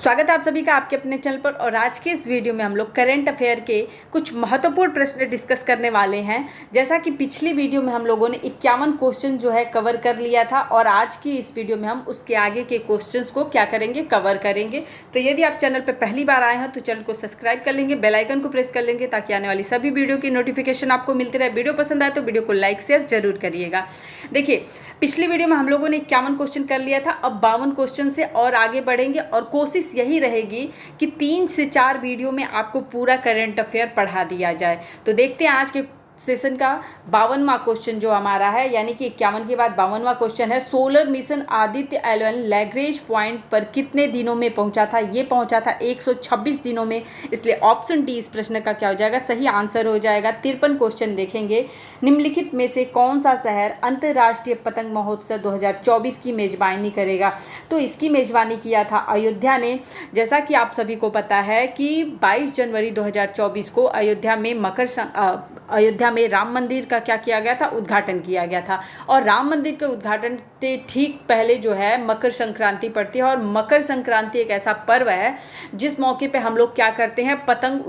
स्वागत है आप सभी का आपके अपने चैनल पर। और आज के इस वीडियो में हम लोग करंट अफेयर के कुछ महत्वपूर्ण प्रश्न डिस्कस करने वाले हैं। जैसा कि पिछली वीडियो में हम लोगों ने 51 क्वेश्चन जो है कवर कर लिया था, और आज की इस वीडियो में हम उसके आगे के क्वेश्चंस को क्या करेंगे, कवर करेंगे। तो यदि आप चैनल पर पहली बार आए हैं तो चैनल को सब्सक्राइब कर लेंगे, बेल आइकन को प्रेस कर लेंगे ताकि आने वाली सभी वीडियो की नोटिफिकेशन आपको मिलती रहे। वीडियो पसंद आए तो वीडियो को लाइक शेयर जरूर करिएगा। देखिए, पिछली वीडियो में हम लोगों ने 51 क्वेश्चन कर लिया था। अब 52 क्वेश्चन से और आगे बढ़ेंगे, और कोशिश यही रहेगी कि 3 से 4 वीडियो में आपको पूरा करंट अफेयर पढ़ा दिया जाए। तो देखते हैं आज के सेशन का 52वां क्वेश्चन जो हमारा है, यानी कि 51 के बाद 52वां क्वेश्चन है। Solar mission Aditya L1 Lagrange point पर कितने दिनों में पहुंचा था? ये पहुंचा था 126 दिनों में, इसलिए ऑप्शन डी इस प्रश्न का क्या हो जाएगा, सही आंसर हो जाएगा। 53 क्वेश्चन देखेंगे। निम्नलिखित में से कौन सा शहर अंतर्राष्ट्रीय पतंग महोत्सव 2024 की मेजबानी करेगा? तो इसकी मेजबानी किया था अयोध्या ने। जैसा कि आप सभी को पता है कि 22 जनवरी 2024 को अयोध्या में राम मंदिर का क्या किया गया था, उद्घाटन किया गया था। और राम मंदिर के उद्घाटन के ठीक पहले जो है मकर संक्रांति पड़ती है, और मकर संक्रांति एक ऐसा पर्व है जिस मौके पे हम लोग क्या करते हैं, पतंग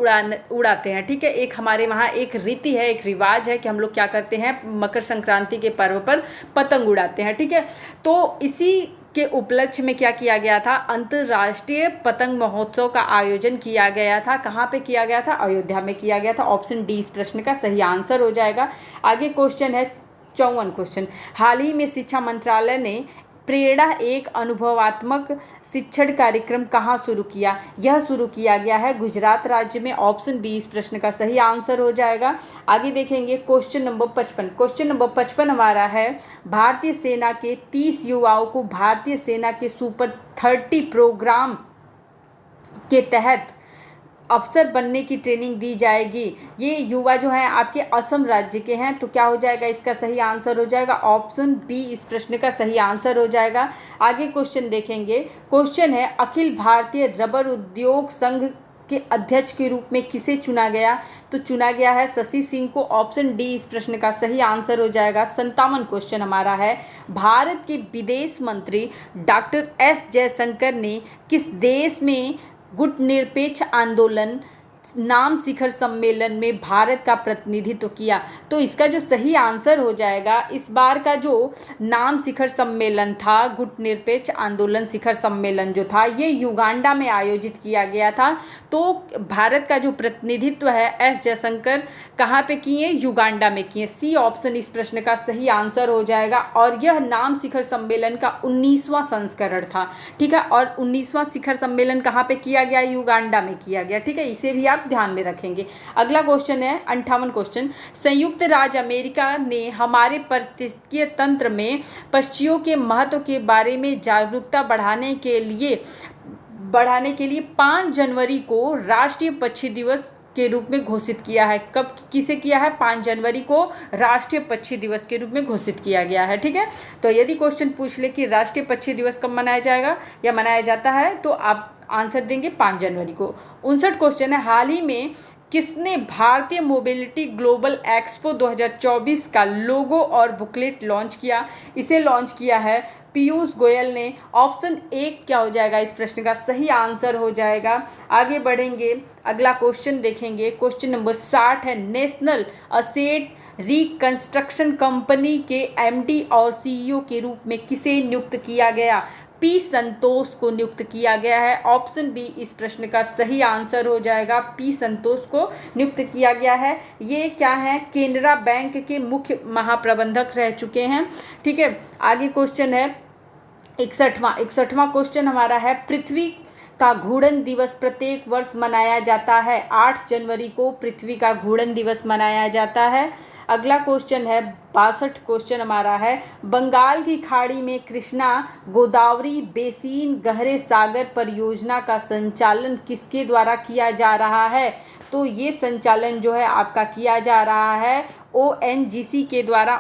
उड़ाते हैं। ठीक है, एक हमारे वहाँ एक रीति है, एक रिवाज है कि हम लोग क्या करते हैं, मकर संक्रांति के पर्व पर पतंग उड़ाते हैं। ठीक है, तो इसी के उपलक्ष्य में क्या किया गया था, अंतर्राष्ट्रीय पतंग महोत्सव का आयोजन किया गया था। कहाँ पे किया गया था? अयोध्या में किया गया था। ऑप्शन डी इस प्रश्न का सही आंसर हो जाएगा। आगे क्वेश्चन है 54 क्वेश्चन। हाल ही में शिक्षा मंत्रालय ने प्रेरणा एक अनुभवात्मक शिक्षण कार्यक्रम कहाँ शुरू किया? यह शुरू किया गया है गुजरात राज्य में। ऑप्शन बी इस प्रश्न का सही आंसर हो जाएगा। आगे देखेंगे क्वेश्चन नंबर 55। क्वेश्चन नंबर 55 हमारा है, भारतीय सेना के 30 युवाओं को भारतीय सेना के सुपर 30 प्रोग्राम के तहत अफसर बनने की ट्रेनिंग दी जाएगी। ये युवा जो है आपके असम राज्य के हैं, तो क्या हो जाएगा, इसका सही आंसर हो जाएगा। ऑप्शन बी इस प्रश्न का सही आंसर हो जाएगा। आगे क्वेश्चन देखेंगे। क्वेश्चन है, अखिल भारतीय रबर उद्योग संघ के अध्यक्ष के रूप में किसे चुना गया? तो चुना गया है शशि सिंह को। ऑप्शन डी इस प्रश्न का सही आंसर हो जाएगा। 57 क्वेश्चन हमारा है, भारत के विदेश मंत्री डॉक्टर एस जयशंकर ने किस देश में गुटनिरपेक्ष आंदोलन नाम शिखर सम्मेलन में भारत का प्रतिनिधित्व किया? तो इसका जो सही आंसर हो जाएगा, इस बार का जो नाम शिखर सम्मेलन था, गुटनिरपेक्ष आंदोलन शिखर सम्मेलन जो था, ये युगांडा में आयोजित किया गया था। तो भारत का जो प्रतिनिधित्व है एस जयशंकर कहाँ पे किए? युगांडा में किए। सी ऑप्शन इस प्रश्न का सही आंसर हो जाएगा। और यह नाम शिखर सम्मेलन का 19वां संस्करण था। ठीक है, और 19वां शिखर सम्मेलन कहाँ पे किया गया? युगांडा में किया गया। ठीक है, इसे भी आप ध्यान में रखेंगे। अगला क्वेश्चन है 58 क्वेश्चन। संयुक्त राज्य अमेरिका ने हमारे पारिस्थितिकीय तंत्र में पक्षियों के महत्व के बारे में जागरूकता बढ़ाने के लिए 5 जनवरी को राष्ट्रीय पक्षी दिवस के रूप में घोषित किया है। कब किसे किया है? 5 जनवरी को राष्ट्रीय पक्षी दिवस के रूप में घोषित किया गया है। ठीक है, तो यदि क्वेश्चन पूछ ले कि राष्ट्रीय पक्षी दिवस कब मनाया जाएगा या मनाया जाता है, तो आप आंसर देंगे 5 जनवरी को। 59 क्वेश्चन है, हाल ही में किसने भारतीय मोबिलिटी ग्लोबल एक्सपो 2024 का लोगो और बुकलेट लॉन्च किया? इसे लॉन्च किया है पीयूष गोयल ने। ऑप्शन ए क्या हो जाएगा, इस प्रश्न का सही आंसर हो जाएगा। आगे बढ़ेंगे, अगला क्वेश्चन देखेंगे। क्वेश्चन नंबर 60 है, नेशनल असेट रिकंस्ट्रक्शन कंपनी के एमडी और सीईओ के रूप में किसे नियुक्त किया गया? पी संतोष को नियुक्त किया गया है। ऑप्शन बी इस प्रश्न का सही आंसर हो जाएगा। पी संतोष को नियुक्त किया गया है। ये क्या है, केनरा बैंक के मुख्य महाप्रबंधक रह चुके हैं। ठीक है, आगे क्वेश्चन है 61वां क्वेश्चन हमारा है, पृथ्वी का घूर्णन दिवस प्रत्येक वर्ष मनाया जाता है। 8 जनवरी को पृथ्वी का घूर्णन दिवस मनाया जाता है। अगला क्वेश्चन है 62 क्वेश्चन हमारा है, बंगाल की खाड़ी में कृष्णा गोदावरी बेसिन गहरे सागर परियोजना का संचालन किसके द्वारा किया जा रहा है? तो ये संचालन जो है आपका किया जा रहा है ओएनजीसी के द्वारा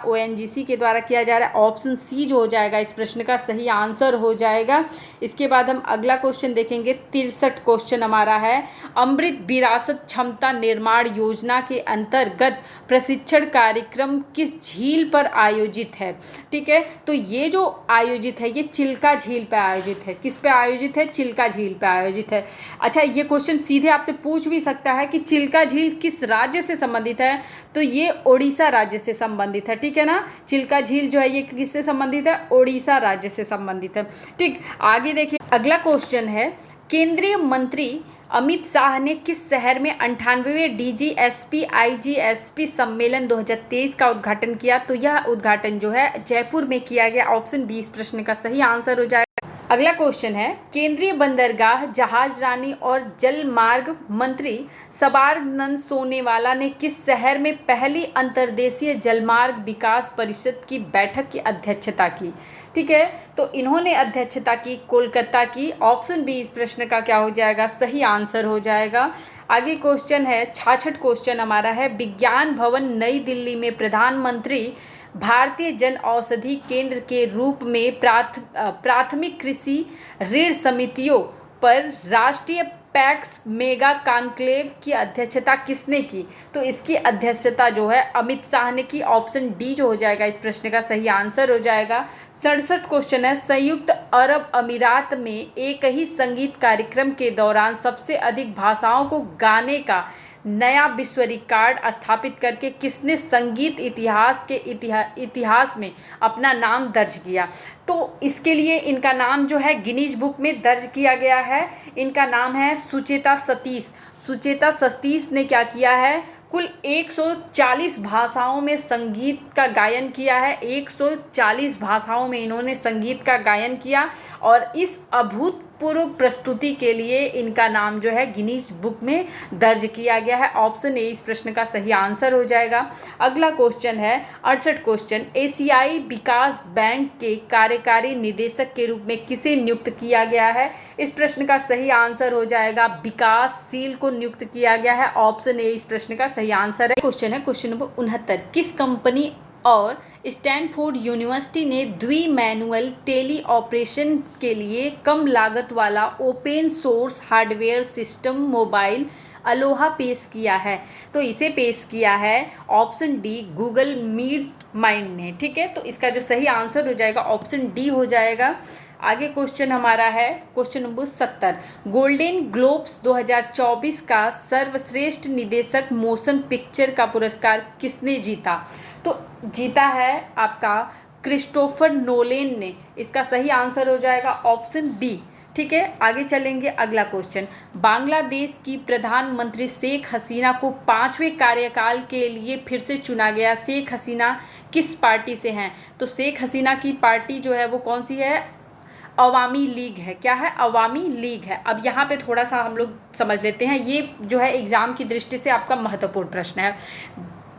किया जा रहा है। ऑप्शन सी जो हो जाएगा इस प्रश्न का सही आंसर हो जाएगा। इसके बाद हम अगला क्वेश्चन देखेंगे। 63 क्वेश्चन हमारा है, अमृत विरासत क्षमता निर्माण योजना के अंतर्गत प्रशिक्षण कार्यक्रम किस झील झील पर आयोजित है। ठीक है, तो ये जो आयोजित है ये चिल्का झील पर आयोजित है। किस पे आयोजित है? चिल्का झील पर आयोजित है। अच्छा, ये क्वेश्चन सीधे आपसे पूछ भी सकता है कि चिल्का झील किस राज्य से संबंधित है, तो ये ओडिशा राज्य से संबंधित है। ठीक है ना, चिल्का झील जो है ये किससे संबंधित है? ओडिशा राज्य से संबंधित है। ठीक, आगे देखिए अगला क्वेश्चन है, केंद्रीय मंत्री अमित शाह ने किस शहर में 98वें डीजीएसपी आईजीएसपी सम्मेलन 2023 का उद्घाटन किया? तो यह उद्घाटन जो है जयपुर में किया गया। ऑप्शन 20 प्रश्न का सही आंसर हो जाएगा। अगला क्वेश्चन है, केंद्रीय बंदरगाह, जहाज रानी और जल मार्ग मंत्री सबानंद सोनोवाल ने किस शहर में पहली अंतर्देशीय जलमार्ग विकास परिषद की बैठक की अध्यक्षता की? ठीक है, तो इन्होंने अध्यक्षता की कोलकाता की। ऑप्शन 20 प्रश्न का क्या हो जाएगा? सही आंसर हो जाएगा। आगे क्वेश्चन है 66 क्वेश्चन हमारा है, विज्ञान भवन नई दिल्ली में प्रधानमंत्री भारतीय जन औषधि केंद्र के रूप में प्राथमिक कृषि ऋण समितियों पर राष्ट्रीय पैक्स मेगा कॉन्क्लेव की अध्यक्षता किसने की? तो इसकी अध्यक्षता जो है अमित शाह ने की। ऑप्शन डी जो हो जाएगा इस प्रश्न का सही आंसर हो जाएगा। 67 क्वेश्चन है, संयुक्त अरब अमीरात में एक ही संगीत कार्यक्रम के दौरान सबसे अधिक भाषाओं को गाने का नया विश्व रिकॉर्ड स्थापित करके किसने संगीत इतिहास में अपना नाम दर्ज किया? तो इसके लिए इनका नाम जो है गिनीज बुक में दर्ज किया गया है। इनका नाम है सुचेता सतीश। सुचेता सतीश ने क्या किया है? कुल 140 भाषाओं में संगीत का गायन किया है। 140 भाषाओं में इन्होंने संगीत का गायन किया और इस अभूतपूर्व प्रस्तुति के लिए इनका नाम जो है गिनीज बुक में दर्ज किया गया है। ऑप्शन ए इस प्रश्न का सही आंसर हो जाएगा। अगला क्वेश्चन है 68 क्वेश्चन, एशियाई विकास बैंक के कार्यकारी निदेशक के रूप में किसे नियुक्त किया गया है? इस प्रश्न का सही आंसर हो जाएगा विकासशील को नियुक्त किया गया है। ऑप्शन ए इस प्रश्न का सही आंसर है। क्वेश्चन है क्वेश्चन नंबर 69, किस कंपनी और स्टैनफोर्ड यूनिवर्सिटी ने द्वि-मैनुअल टेली ऑपरेशन के लिए कम लागत वाला open source hardware system mobile Aloha पेश किया है? तो इसे पेश किया है option D Google meet mind ने। ठीक है, तो इसका जो सही आंसर हो जाएगा ऑप्शन डी हो जाएगा। आगे क्वेश्चन हमारा है क्वेश्चन नंबर 70, गोल्डन ग्लोब्स 2024 का सर्वश्रेष्ठ निदेशक मोशन पिक्चर का पुरस्कार किसने जीता? तो जीता है आपका क्रिस्टोफर नोलन ने। इसका सही आंसर हो जाएगा ऑप्शन बी। ठीक है, आगे चलेंगे। अगला क्वेश्चन, बांग्लादेश की प्रधानमंत्री शेख हसीना को 5वें कार्यकाल के लिए फिर से चुना गया। शेख हसीना किस पार्टी से हैं? तो शेख हसीना की पार्टी जो है वो कौन सी है? अवामी लीग है। क्या है? अवामी लीग है। अब यहाँ पे थोड़ा सा हम लोग समझ लेते हैं, ये जो है एग्जाम की दृष्टि से आपका महत्वपूर्ण प्रश्न है।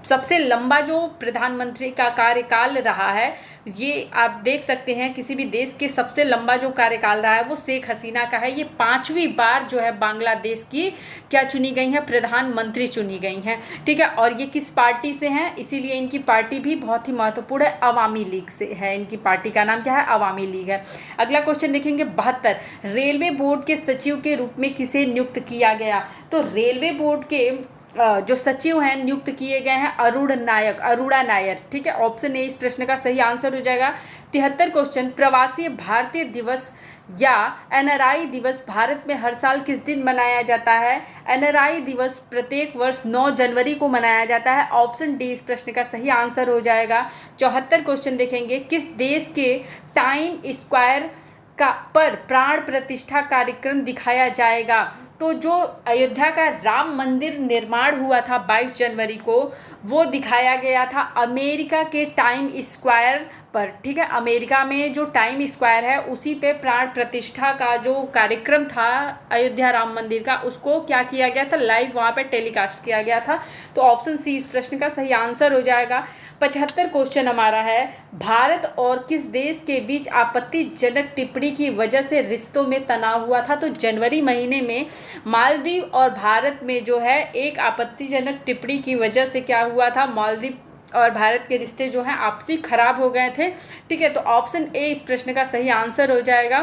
सबसे लंबा जो प्रधानमंत्री का कार्यकाल रहा है, ये आप देख सकते हैं किसी भी देश के सबसे लंबा जो कार्यकाल रहा है वो शेख हसीना का है। ये 5वीं बार जो है बांग्लादेश की क्या चुनी गई हैं? प्रधानमंत्री चुनी गई हैं। ठीक है, और ये किस पार्टी से हैं? इसीलिए इनकी पार्टी भी बहुत ही महत्वपूर्ण है, अवामी लीग से है। इनकी पार्टी का नाम क्या है? अवामी लीग है। अगला क्वेश्चन देखेंगे 72, रेलवे बोर्ड के सचिव के रूप में किसे नियुक्त किया गया? तो रेलवे बोर्ड के जो सचिव हैं नियुक्त किए गए हैं अरुणा नायर। ठीक है, ऑप्शन ए इस प्रश्न का सही आंसर हो जाएगा। 73 क्वेश्चन, प्रवासी भारतीय दिवस या एनआरआई दिवस भारत में हर साल किस दिन मनाया जाता है? एनआरआई दिवस प्रत्येक वर्ष 9 जनवरी को मनाया जाता है। ऑप्शन डी इस प्रश्न का सही आंसर हो जाएगा। 74 क्वेश्चन देखेंगे, किस देश के टाइम स्क्वायर पर प्राण प्रतिष्ठा कार्यक्रम दिखाया जाएगा? तो जो अयोध्या का राम मंदिर निर्माण हुआ था 22 जनवरी को, वो दिखाया गया था अमेरिका के टाइम स्क्वायर पर। ठीक है, अमेरिका में जो टाइम स्क्वायर है उसी पे प्राण प्रतिष्ठा का जो कार्यक्रम था अयोध्या राम मंदिर का, उसको क्या किया गया था? लाइव वहाँ पे टेलीकास्ट किया गया था। तो ऑप्शन सी इस प्रश्न का सही आंसर हो जाएगा। 75 क्वेश्चन हमारा है, भारत और किस देश के बीच आपत्तिजनक टिप्पणी की वजह से रिश्तों में तनाव हुआ था? तो जनवरी महीने में मालदीव और भारत में जो है एक आपत्तिजनक टिप्पणी की वजह से क्या हुआ था? मालदीव और भारत के रिश्ते जो हैं आपसी खराब हो गए थे। ठीक है, तो ऑप्शन ए इस प्रश्न का सही आंसर हो जाएगा।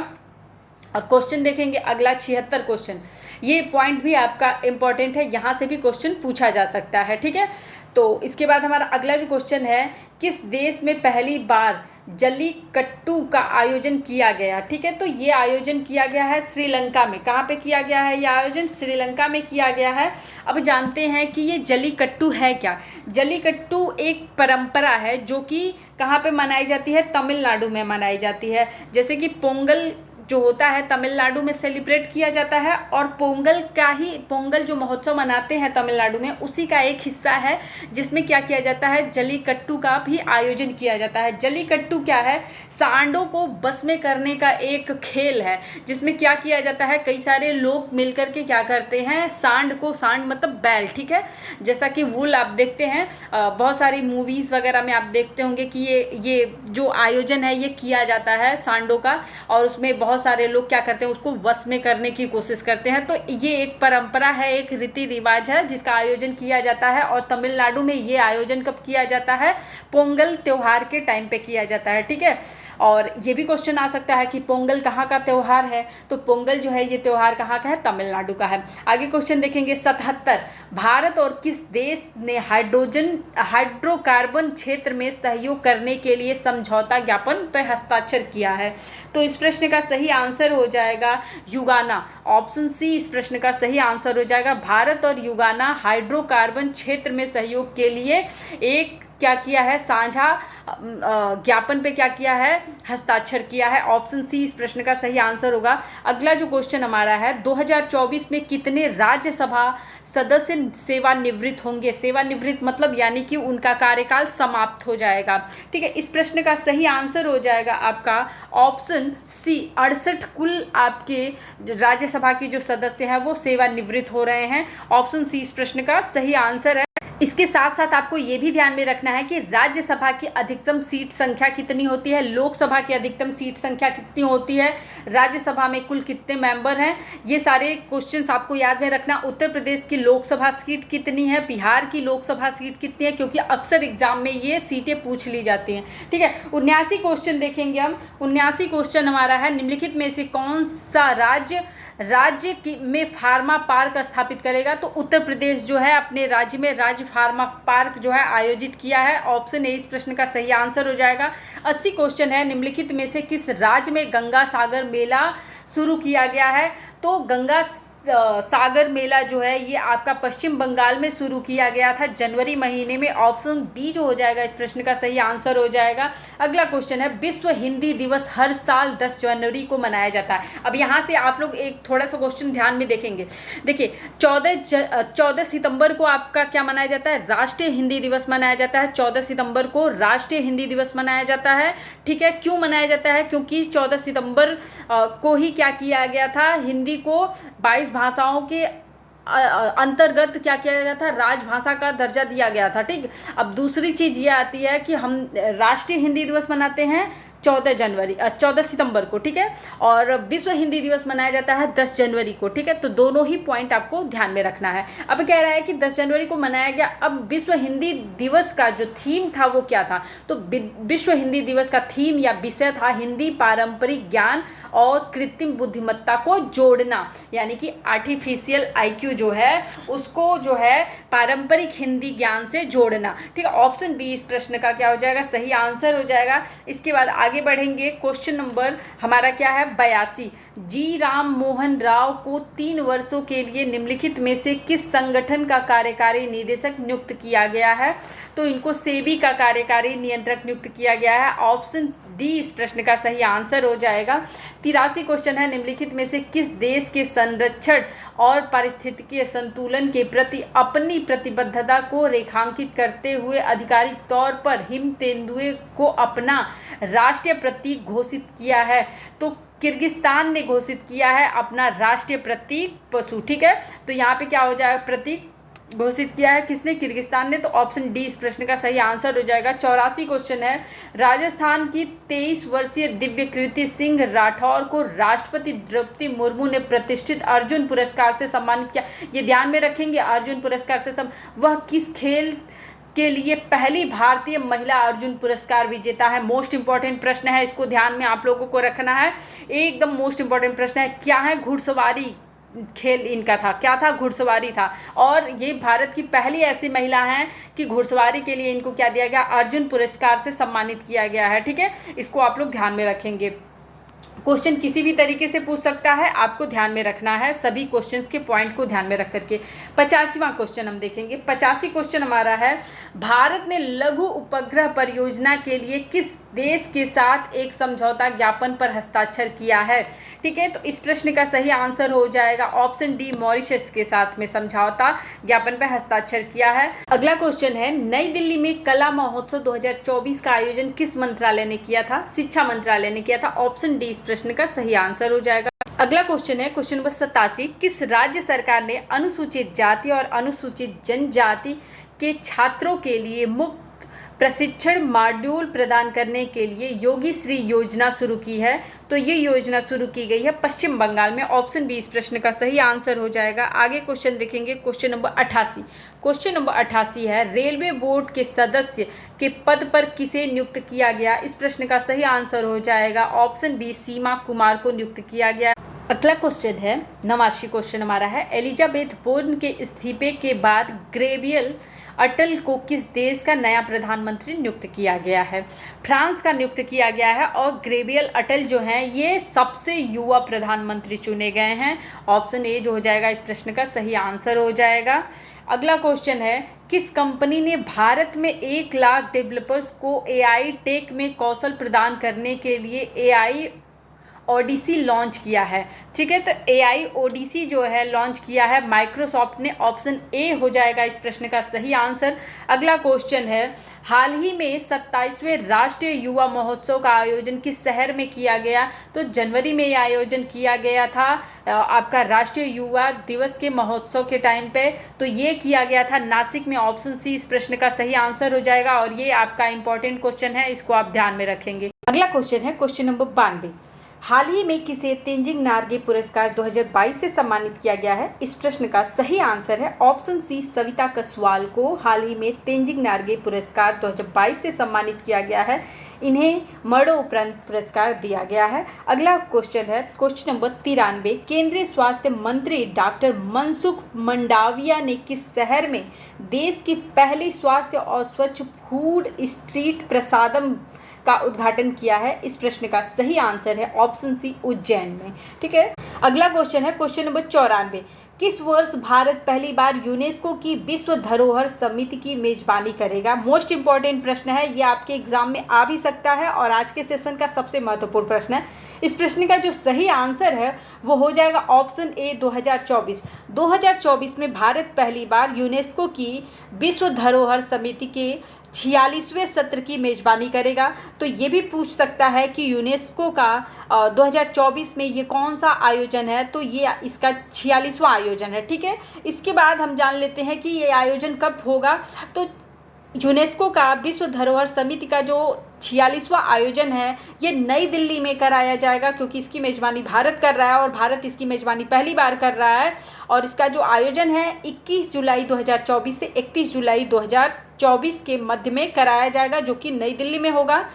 और क्वेश्चन देखेंगे अगला 76 क्वेश्चन। ये पॉइंट भी आपका इम्पॉर्टेंट है, यहाँ से भी क्वेश्चन पूछा जा सकता है, ठीक है। तो इसके बाद हमारा अगला जो क्वेश्चन है, किस देश में पहली बार जल्लीकट्टू का आयोजन किया गया, ठीक है। तो ये आयोजन किया गया है श्रीलंका में। कहाँ पे किया गया है ये आयोजन? श्रीलंका में किया गया है। अब जानते हैं कि ये जल्लीकट्टू है क्या। जल्लीकट्टू एक परंपरा है जो कि कहाँ पे मनाई जाती है? तमिलनाडु में मनाई जाती है। जैसे कि पोंगल जो होता है तमिलनाडु में सेलिब्रेट किया जाता है, और पोंगल जो महोत्सव मनाते हैं तमिलनाडु में, उसी का एक हिस्सा है जिसमें क्या किया जाता है? जल्लीकट्टू का भी आयोजन किया जाता है। जल्लीकट्टू क्या है? सांडों को बस में करने का एक खेल है, जिसमें क्या किया जाता है, कई सारे लोग मिलकर के क्या करते हैं, सांड मतलब बैल, ठीक है। जैसा कि वुल आप देखते हैं बहुत सारी मूवीज़ वगैरह में आप देखते होंगे कि ये जो आयोजन है ये किया जाता है सांडों का, और उसमें बहुत सारे लोग क्या करते हैं, उसको वश में करने की कोशिश करते हैं। तो ये एक परंपरा है, एक रीति रिवाज है जिसका आयोजन किया जाता है। और तमिलनाडु में ये आयोजन कब किया जाता है? पोंगल त्योहार के टाइम पे किया जाता है, ठीक है। और ये भी क्वेश्चन आ सकता है कि पोंगल कहाँ का त्यौहार है? तो पोंगल जो है ये त्यौहार कहाँ का है? तमिलनाडु का है। आगे क्वेश्चन देखेंगे 77। भारत और किस देश ने हाइड्रोकार्बन क्षेत्र में सहयोग करने के लिए समझौता ज्ञापन पर हस्ताक्षर किया है? तो इस प्रश्न का सही आंसर हो जाएगा युगाना। ऑप्शन सी इस प्रश्न का सही आंसर हो जाएगा। भारत और युगाना हाइड्रोकार्बन क्षेत्र में सहयोग के लिए एक क्या किया है? साझा ज्ञापन पे क्या किया है? हस्ताक्षर किया है। ऑप्शन सी इस प्रश्न का सही आंसर होगा। अगला जो क्वेश्चन हमारा है, 2024 में कितने राज्यसभा सदस्य सेवानिवृत्त होंगे? सेवानिवृत्त मतलब यानी कि उनका कार्यकाल समाप्त हो जाएगा, ठीक है। इस प्रश्न का सही आंसर हो जाएगा आपका ऑप्शन सी, 68 कुल आपके राज्यसभा के जो सदस्य हैं वो सेवानिवृत्त हो रहे हैं। ऑप्शन सी इस प्रश्न का सही आंसर है। इसके साथ साथ आपको ये भी ध्यान में रखना है कि राज्यसभा की अधिकतम सीट संख्या कितनी होती है, लोकसभा की अधिकतम सीट संख्या कितनी होती है, राज्यसभा में कुल कितने मेंबर हैं, ये सारे क्वेश्चंस आपको याद में रखना। उत्तर प्रदेश की लोकसभा सीट कितनी है, बिहार की लोकसभा सीट कितनी है, क्योंकि अक्सर एग्जाम में ये सीटें पूछ ली जाती हैं, ठीक है। 79 क्वेश्चन देखेंगे हम। 79 क्वेश्चन हमारा है, निम्नलिखित में से कौन सा राज्य में फार्मा पार्क स्थापित करेगा? तो उत्तर प्रदेश जो है अपने राज्य में राज्य फार्मा पार्क जो है आयोजित किया है। ऑप्शन ए इस प्रश्न का सही आंसर हो जाएगा। 80 क्वेश्चन है, निम्नलिखित में से किस राज्य में गंगा सागर मेला शुरू किया गया है? तो गंगा सागर मेला जो है ये आपका पश्चिम बंगाल में शुरू किया गया था जनवरी महीने में। ऑप्शन बी जो हो जाएगा इस प्रश्न का सही आंसर हो जाएगा। अगला क्वेश्चन है, विश्व हिंदी दिवस हर साल 10 जनवरी को मनाया जाता है। अब यहाँ से आप लोग एक थोड़ा सा क्वेश्चन ध्यान में देखेंगे। देखिए 14 सितंबर को आपका क्या मनाया जाता है? राष्ट्रीय हिंदी दिवस मनाया जाता है। 14 सितंबर को राष्ट्रीय हिंदी दिवस मनाया जाता है, ठीक है। क्यों मनाया जाता है? क्योंकि 14 सितंबर को ही क्या किया गया था, हिंदी को 22 भाषाओं के अंतर्गत क्या किया गया था, राजभाषा का दर्जा दिया गया था, ठीक। अब दूसरी चीज़ ये आती है कि हम राष्ट्रीय हिंदी दिवस मनाते हैं 14 सितंबर को, ठीक है, और विश्व हिंदी दिवस मनाया जाता है 10 जनवरी को, ठीक है। तो दोनों ही पॉइंट आपको ध्यान में रखना है। अब कह रहा है कि 10 जनवरी को मनाया गया। अब विश्व हिंदी दिवस का जो थीम था वो क्या था? तो विश्व हिंदी दिवस का थीम या विषय था हिंदी पारंपरिक ज्ञान और कृत्रिम बुद्धिमत्ता को जोड़ना, यानी कि आर्टिफिशियल IQ जो है उसको जो है पारंपरिक हिंदी ज्ञान से जोड़ना, ठीक है। ऑप्शन बी इस प्रश्न का क्या हो जाएगा? सही आंसर हो जाएगा। इसके बाद आगे बढ़ेंगे। क्वेश्चन नंबर हमारा क्या है? 82। जी राम मोहन राव को 3 वर्षों के लिए निम्नलिखित में से किस संगठन का कार्यकारी निदेशक नियुक्त किया गया है? तो इनको सेबी का कार्यकारी नियंत्रक नियुक्त किया गया है। ऑप्शन डी इस प्रश्न का सही आंसर हो जाएगा। 83 क्वेश्चन है, निम्नलिखित में से किस देश के संरक्षण और पारिस्थितिकीय संतुलन के प्रति अपनी प्रतिबद्धता को रेखांकित करते हुए आधिकारिक तौर पर हिम तेंदुए को अपना राष्ट्रीय प्रतीक घोषित किया है? तो किर्गिस्तान ने घोषित किया है अपना राष्ट्रीय प्रतीक पशु, ठीक है। तो यहाँ पे क्या हो जाएगा? प्रतीक घोषित किया है किसने? किर्गिस्तान ने। तो ऑप्शन डी इस प्रश्न का सही आंसर हो जाएगा। 84 क्वेश्चन है, राजस्थान की 23 वर्षीय दिव्यकृति सिंह राठौर को राष्ट्रपति द्रौपदी मुर्मू ने प्रतिष्ठित अर्जुन पुरस्कार से सम्मानित किया। ये ध्यान में रखेंगे, अर्जुन पुरस्कार से वह किस खेल के लिए पहली भारतीय महिला अर्जुन पुरस्कार विजेता है? मोस्ट इंपॉर्टेंट प्रश्न है, इसको ध्यान में आप लोगों को रखना है, एकदम मोस्ट इंपॉर्टेंट प्रश्न है। क्या है? घुड़सवारी खेल इनका था। क्या था? घुड़सवारी था। और ये भारत की पहली ऐसी महिला हैं कि घुड़सवारी के लिए इनको क्या दिया गया? अर्जुन पुरस्कार से सम्मानित किया गया है। ठीक है, इसको आप लोग ध्यान में रखेंगे। क्वेश्चन किसी भी तरीके से पूछ सकता है, आपको ध्यान में रखना है सभी क्वेश्चंस के पॉइंट को ध्यान में रख करके। 85वां क्वेश्चन हम देखेंगे। 85 क्वेश्चन हमारा है, भारत ने लघु उपग्रह परियोजना के लिए किस देश के साथ एक समझौता ज्ञापन पर हस्ताक्षर किया है? ठीक है, तो इस प्रश्न का सही आंसर हो जाएगा ऑप्शन डी, मॉरिशस के साथ में समझौता ज्ञापन पर हस्ताक्षर किया है। अगला क्वेश्चन है, नई दिल्ली में कला महोत्सव 2024 का आयोजन किस मंत्रालय ने किया था? शिक्षा मंत्रालय ने किया था। ऑप्शन डी इस प्रश्न का सही आंसर हो जाएगा। अगला क्वेश्चन है क्वेश्चन नंबर 87, किस राज्य सरकार ने अनुसूचित जाति और अनुसूचित जनजाति के छात्रों के लिए मुफ्त प्रशिक्षण मॉड्यूल प्रदान करने के लिए योगी श्री योजना शुरू की है? तो ये योजना शुरू की गई है पश्चिम बंगाल में। ऑप्शन बी इस प्रश्न का सही आंसर हो जाएगा। आगे क्वेश्चन देखेंगे, क्वेश्चन नंबर 88। क्वेश्चन नंबर 88 है, रेलवे बोर्ड के सदस्य के पद पर किसे नियुक्त किया गया? इस प्रश्न का सही आंसर हो जाएगा ऑप्शन बी, सीमा कुमार को नियुक्त किया गया। अगला क्वेश्चन है 89 क्वेश्चन हमारा है, एलिजाबेथ बोर्न के इस्तीफे के बाद गैब्रियल अटल को किस देश का नया प्रधानमंत्री नियुक्त किया गया है? फ्रांस का नियुक्त किया गया है। और गैब्रियल अटल जो हैं ये सबसे युवा प्रधानमंत्री चुने गए हैं। ऑप्शन ए जो हो जाएगा इस प्रश्न का सही आंसर हो जाएगा। अगला क्वेश्चन है, किस कंपनी ने भारत में 1 लाख डेवलपर्स को एआई टेक में कौशल प्रदान करने के लिए एआई ओडिसी लॉन्च किया है? ठीक है, तो एआई ओडिसी जो है लॉन्च किया है माइक्रोसॉफ्ट ने। ऑप्शन ए हो जाएगा इस प्रश्न का सही आंसर। अगला क्वेश्चन है, हाल ही में 27वें राष्ट्रीय युवा महोत्सव का आयोजन किस शहर में किया गया? तो जनवरी में ये आयोजन किया गया था आपका राष्ट्रीय युवा दिवस के महोत्सव के टाइम पे। तो ये किया गया था नासिक में। ऑप्शन सी इस प्रश्न का सही आंसर हो जाएगा। और ये आपका इंपॉर्टेंट क्वेश्चन है, इसको आप ध्यान में रखेंगे। अगला क्वेश्चन है क्वेश्चन नंबर 92, हाल ही में किसे तेंजिंग नार्गे पुरस्कार 2022 से सम्मानित किया गया है? इस प्रश्न का सही आंसर है ऑप्शन सी, सविता कसवाल को हाल ही में तेंजिंग नार्गे पुरस्कार 2022 से सम्मानित किया गया है। इन्हें मरणोपरांत पुरस्कार दिया गया है। अगला क्वेश्चन है क्वेश्चन नंबर 93, केंद्रीय स्वास्थ्य मंत्री डॉक्टर मनसुख मंडाविया ने किस शहर में देश की पहली स्वास्थ्य और स्वच्छ फूड स्ट्रीट प्रसादम का उद्घाटन किया है? इस प्रश्न का सही आंसर है ऑप्शन सी, उज्जैन में। ठीक है, अगला क्वेश्चन है क्वेश्चन नंबर 94, किस वर्ष भारत पहली बार यूनेस्को की विश्व धरोहर समिति की मेजबानी करेगा? मोस्ट इंपॉर्टेंट प्रश्न है, ये आपके एग्जाम में आ भी सकता है और आज के सेशन का सबसे महत्वपूर्ण प्रश्न है। इस प्रश्न का जो सही आंसर है वो हो जाएगा ऑप्शन ए, 2024। 2024 में भारत पहली बार यूनेस्को की विश्व धरोहर समिति के 46वें सत्र की मेजबानी करेगा। तो ये भी पूछ सकता है कि यूनेस्को का 2024 में ये कौन सा आयोजन है? तो ये इसका 46वां आयोजन है। ठीक है, इसके बाद हम जान लेते हैं कि ये आयोजन कब होगा। तो यूनेस्को का विश्व धरोहर समिति का जो 46वां आयोजन है ये नई दिल्ली में कराया जाएगा, क्योंकि इसकी मेज़बानी भारत कर रहा है और भारत इसकी मेज़बानी पहली बार कर रहा है। और इसका जो आयोजन है 21 जुलाई 2024 से 31 जुलाई 2024 के मध्य में कराया जाएगा, जो कि नई दिल्ली में होगा।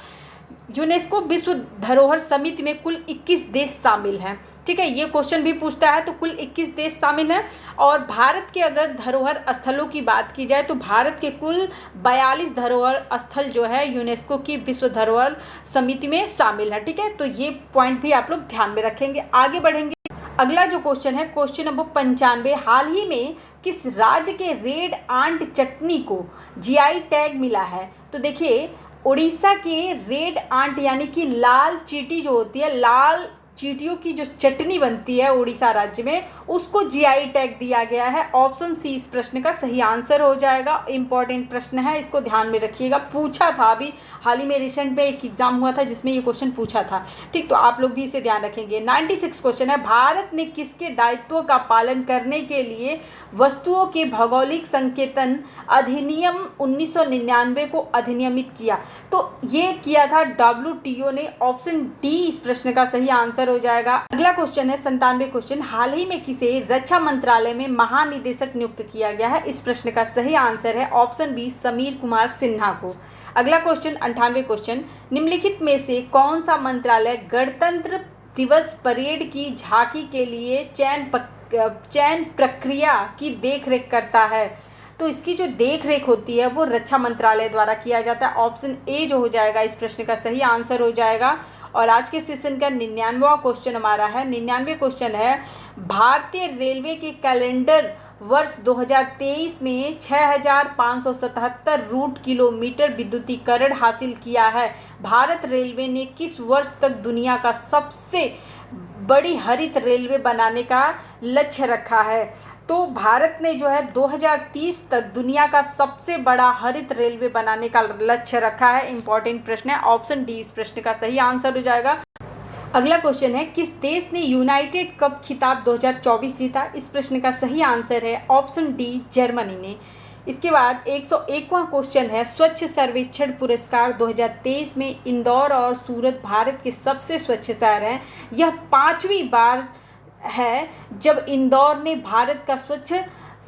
यूनेस्को विश्व धरोहर समिति में कुल 21 देश शामिल हैं। ठीक है, ये क्वेश्चन भी पूछता है, तो कुल 21 देश शामिल हैं। और भारत के अगर धरोहर स्थलों की बात की जाए तो भारत के कुल 42 धरोहर स्थल जो है यूनेस्को की विश्व धरोहर समिति में शामिल है। ठीक है, तो ये पॉइंट भी आप लोग ध्यान में रखेंगे। आगे बढ़ेंगे, अगला जो क्वेश्चन है क्वेश्चन नंबर 95, हाल ही में किस राज्य के रेड आंट चटनी को जीआई टैग मिला है? तो देखिए, उड़ीसा के रेड आंट यानी कि लाल चींटी जो होती है, लाल चींटियों की जो चटनी बनती है उड़ीसा राज्य में, उसको जीआई टैग दिया गया है। ऑप्शन सी इस प्रश्न का सही आंसर हो जाएगा। इंपॉर्टेंट प्रश्न है, इसको ध्यान में रखिएगा। पूछा था अभी हाल ही में रिसेंट में एक एग्जाम हुआ था जिसमें ये क्वेश्चन पूछा था। ठीक, तो आप लोग भी इसे ध्यान रखेंगे। 96 क्वेश्चन है, भारत ने किसके दायित्वों का पालन करने के लिए वस्तुओं के भौगोलिक संकेतन अधिनियम 1999 को अधिनियमित किया? तो ये किया था WTO ने। ऑप्शन डी इस प्रश्न का सही आंसर आंसर हो जाएगा। अगला क्वेश्चन है 97 क्वेश्चन, हाल ही में किसे रक्षा मंत्रालय में महानिदेशक नियुक्त किया गया है? इस प्रश्न का सही आंसर है ऑप्शन बी, समीर कुमार सिन्हा को। अगला क्वेश्चन 98 क्वेश्चन, निम्नलिखित में से कौन सा मंत्रालय गणतंत्र दिवस परेड की झांकी के लिए चयन प्रक्रिया की देखरेख करता है? तो इसकी जो देखरेख होती है वो रक्षा मंत्रालय द्वारा किया जाता है। ऑप्शन ए जो हो जाएगा इस प्रश्न का सही आंसर हो जाएगा। और आज के सेशन का 99वां क्वेश्चन हमारा है। 99 क्वेश्चन है, भारतीय रेलवे के कैलेंडर वर्ष 2023 में 6577 रूट किलोमीटर विद्युतीकरण हासिल किया है। भारत रेलवे ने किस वर्ष तक दुनिया का सबसे बड़ी हरित रेलवे बनाने का लक्ष्य रखा है? तो भारत ने जो है 2030 तक दुनिया का सबसे बड़ा हरित रेलवे बनाने का लक्ष्य रखा है। इंपॉर्टेंट प्रश्न है, ऑप्शन डी इस प्रश्न का सही आंसर हो जाएगा। अगला क्वेश्चन है, किस देश ने यूनाइटेड कप खिताब 2024 जीता? इस प्रश्न का सही आंसर है ऑप्शन डी, जर्मनी ने। इसके बाद 101वां क्वेश्चन है, स्वच्छ सर्वेक्षण पुरस्कार 2023 में इंदौर और सूरत भारत के सबसे स्वच्छ शहर हैं। यह 5वीं बार है जब इंदौर ने भारत का स्वच्छ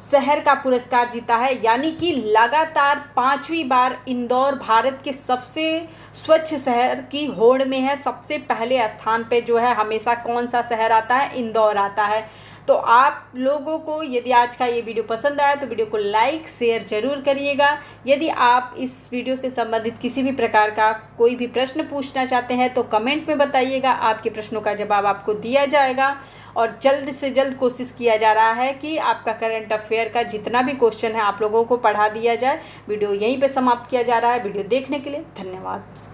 शहर का पुरस्कार जीता है, यानी कि लगातार 5वीं बार इंदौर भारत के सबसे स्वच्छ शहर की होड़ में है। सबसे पहले स्थान पे जो है हमेशा कौन सा शहर आता है? इंदौर आता है। तो आप लोगों को यदि आज का ये वीडियो पसंद आया तो वीडियो को लाइक शेयर जरूर करिएगा। यदि आप इस वीडियो से संबंधित किसी भी प्रकार का कोई भी प्रश्न पूछना चाहते हैं तो कमेंट में बताइएगा, आपके प्रश्नों का जवाब आपको दिया जाएगा। और जल्द से जल्द कोशिश किया जा रहा है कि आपका करंट अफेयर का जितना भी क्वेश्चन है आप लोगों को पढ़ा दिया जाए। वीडियो यहीं पे समाप्त किया जा रहा है। वीडियो देखने के लिए धन्यवाद।